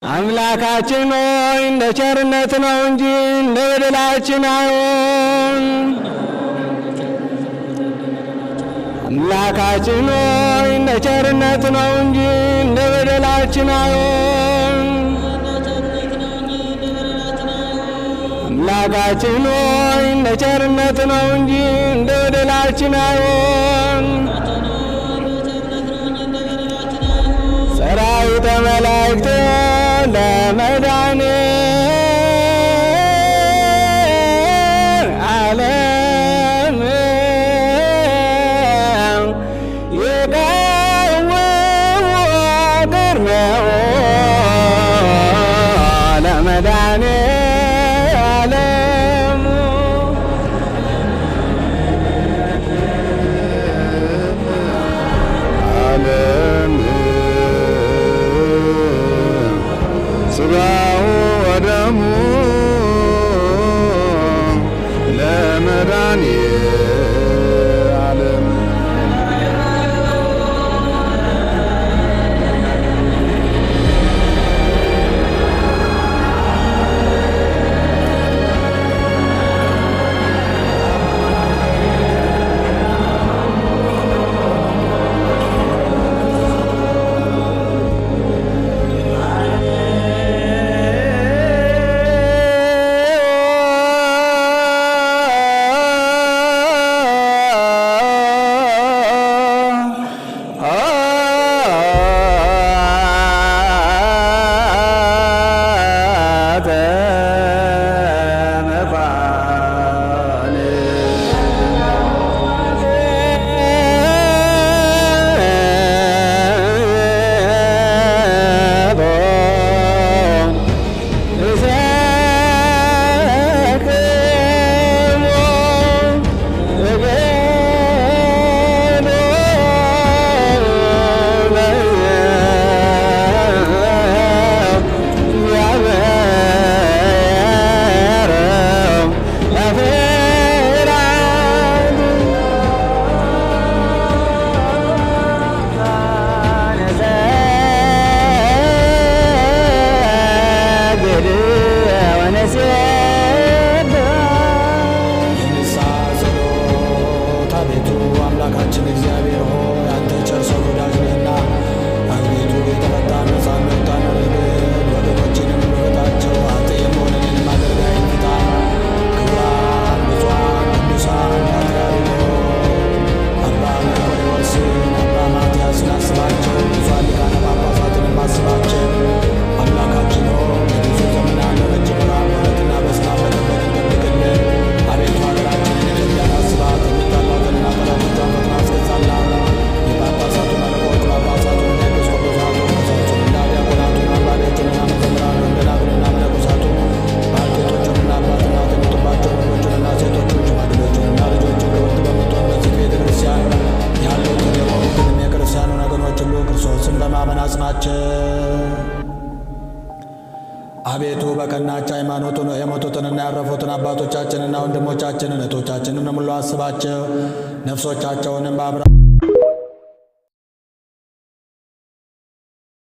አምላካችን ሆይ እንደ ቸርነት ነው እንጂ እንደ በደላችን አይሆን። አምላካችን ሆይ እንደ ቸርነት ነው እንጂ እንደ በደላችን አይሆን። አምላካችን ሆይ እንደ ቸርነት ነው እንጂ እንደ በደላችን አይሆን። ሰራዊተ መላእክት ለመድኃኔ ዓለም ይቀውሙ ቅድሜሁ ለመድኃኔ ዓለም ሥጋው ወደሙ ለመድኃኔ ዓለም አቤቱ በቀናች ሃይማኖት የሞቱትንና ያረፉትን አባቶቻችንና ወንድሞቻችንን እህቶቻችንን ሁሉ አስባቸው። ነፍሶቻቸውንም በአብርሃም